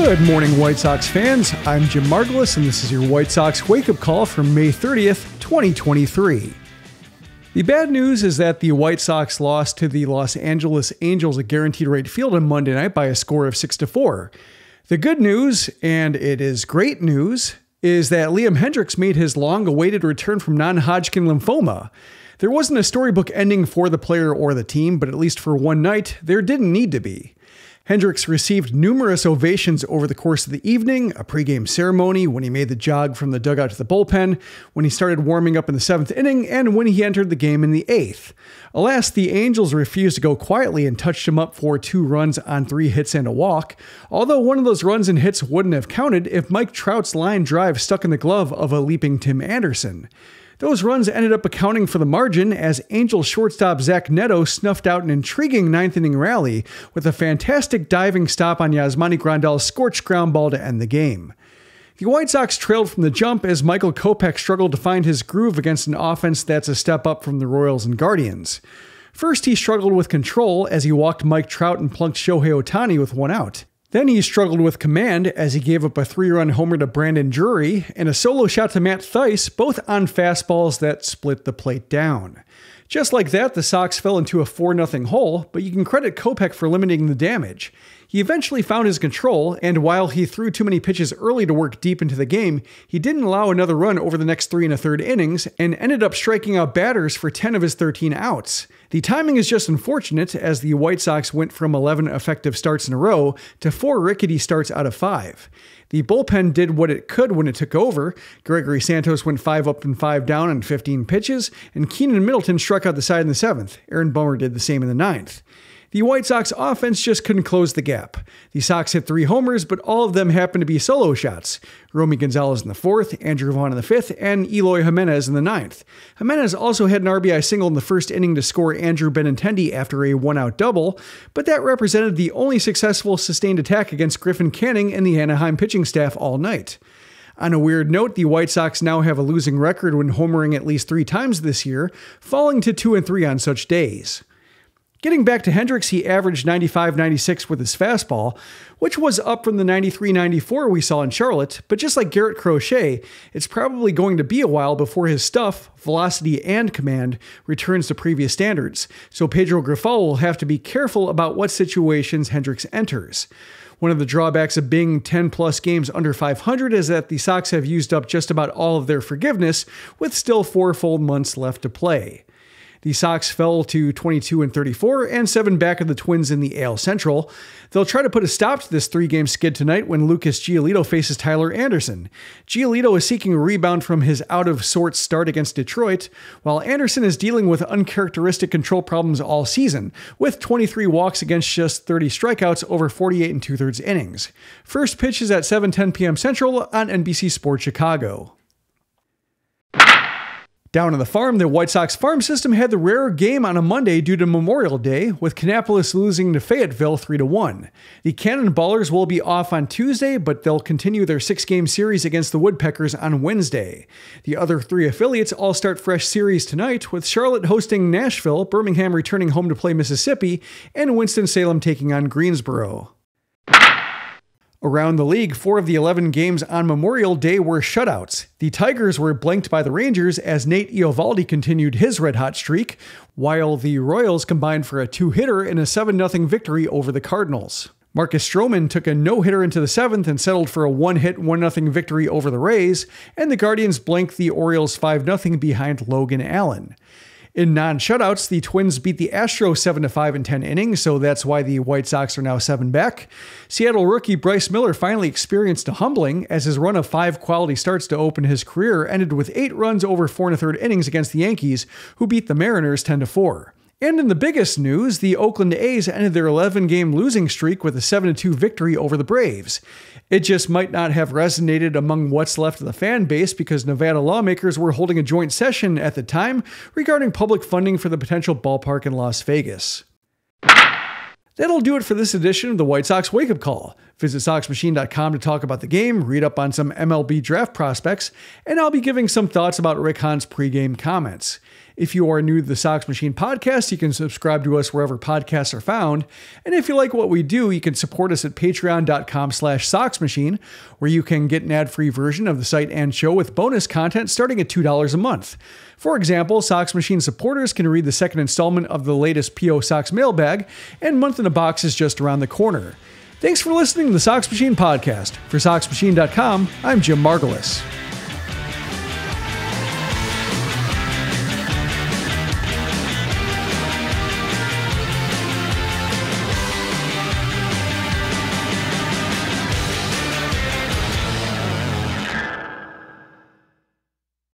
Good morning, White Sox fans. I'm Jim Margulis, and this is your White Sox wake-up call for May 30th, 2023. The bad news is that the White Sox lost to the Los Angeles Angels at Guaranteed Rate Field on Monday night by a score of 6-4. The good news, and it is great news, is that Liam Hendriks made his long-awaited return from non-Hodgkin lymphoma. There wasn't a storybook ending for the player or the team, but at least for one night, there didn't need to be. Hendriks received numerous ovations over the course of the evening, a pregame ceremony, when he made the jog from the dugout to the bullpen, when he started warming up in the 7th inning, and when he entered the game in the 8th. Alas, the Angels refused to go quietly and touched him up for 2 runs on 3 hits and a walk, although one of those runs and hits wouldn't have counted if Mike Trout's line drive stuck in the glove of a leaping Tim Anderson. Those runs ended up accounting for the margin as Angels shortstop Zach Neto snuffed out an intriguing 9th inning rally with a fantastic diving stop on Yasmani Grandal's scorched ground ball to end the game. The White Sox trailed from the jump as Michael Kopech struggled to find his groove against an offense that's a step up from the Royals and Guardians. First, he struggled with control as he walked Mike Trout and plunked Shohei Ohtani with 1 out. Then he struggled with command as he gave up a 3-run homer to Brandon Drury and a solo shot to Matt Thaiss, both on fastballs that split the plate down. Just like that, the Sox fell into a 4-0 hole, but you can credit Kopech for limiting the damage. He eventually found his control, and while he threw too many pitches early to work deep into the game, he didn't allow another run over the next 3 1/3 innings and ended up striking out batters for 10 of his 13 outs. The timing is just unfortunate as the White Sox went from 11 effective starts in a row to 4 rickety starts out of 5. The bullpen did what it could when it took over. Gregory Santos went 5 up and 5 down on 15 pitches, and Keenan Middleton struck out the side in the 7th. Aaron Bummer did the same in the 9th. The White Sox offense just couldn't close the gap. The Sox hit 3 homers, but all of them happened to be solo shots. Romy Gonzalez in the 4th, Andrew Vaughn in the 5th, and Eloy Jimenez in the 9th. Jimenez also had an RBI single in the 1st inning to score Andrew Benintendi after a 1-out double, but that represented the only successful sustained attack against Griffin Canning and the Anaheim pitching staff all night. On a weird note, the White Sox now have a losing record when homering at least 3 times this year, falling to 2-3 on such days. Getting back to Hendriks, he averaged 95-96 with his fastball, which was up from the 93-94 we saw in Charlotte, but just like Garrett Crochet, it's probably going to be a while before his stuff, velocity, and command returns to previous standards, so Pedro Grifol will have to be careful about what situations Hendriks enters. One of the drawbacks of being 10-plus games under 500 is that the Sox have used up just about all of their forgiveness, with still 4 full months left to play. The Sox fell to 22-34 and 7 back of the Twins in the AL Central. They'll try to put a stop to this 3-game skid tonight when Lucas Giolito faces Tyler Anderson. Giolito is seeking a rebound from his out-of-sorts start against Detroit, while Anderson is dealing with uncharacteristic control problems all season, with 23 walks against just 30 strikeouts over 48 2/3 innings. First pitch is at 7:10 p.m. Central on NBC Sports Chicago. Down on the farm, the White Sox farm system had the rare game on a Monday due to Memorial Day, with Kannapolis losing to Fayetteville 3-1. The Cannonballers will be off on Tuesday, but they'll continue their 6-game series against the Woodpeckers on Wednesday. The other 3 affiliates all start fresh series tonight, with Charlotte hosting Nashville, Birmingham returning home to play Mississippi, and Winston-Salem taking on Greensboro. Around the league, 4 of the 11 games on Memorial Day were shutouts. The Tigers were blanked by the Rangers as Nate Eovaldi continued his red-hot streak, while the Royals combined for a 2-hitter in a 7-0 victory over the Cardinals. Marcus Stroman took a no-hitter into the 7th and settled for a 1-hit, 1-0 victory over the Rays, and the Guardians blanked the Orioles 5-0 behind Logan Allen. In non-shutouts, the Twins beat the Astros 7-5 in 10 innings, so that's why the White Sox are now 7 back. Seattle rookie Bryce Miller finally experienced a humbling as his run of 5 quality starts to open his career ended with 8 runs over 4 1/3 innings against the Yankees, who beat the Mariners 10-4. And in the biggest news, the Oakland A's ended their 11-game losing streak with a 7-2 victory over the Braves. It just might not have resonated among what's left of the fan base because Nevada lawmakers were holding a joint session at the time regarding public funding for the potential ballpark in Las Vegas. That'll do it for this edition of the White Sox Wake Up Call. Visit SoxMachine.com to talk about the game, read up on some MLB draft prospects, and I'll be giving some thoughts about Rick Hahn's pregame comments. If you are new to the Sox Machine podcast, you can subscribe to us wherever podcasts are found. And if you like what we do, you can support us at patreon.com/SoxMachine, where you can get an ad-free version of the site and show with bonus content starting at $2 a month. For example, Sox Machine supporters can read the second installment of the latest P.O. Sox mailbag, and Month in a Box is just around the corner. Thanks for listening to the Sox Machine podcast. For SoxMachine.com, I'm Jim Margulis.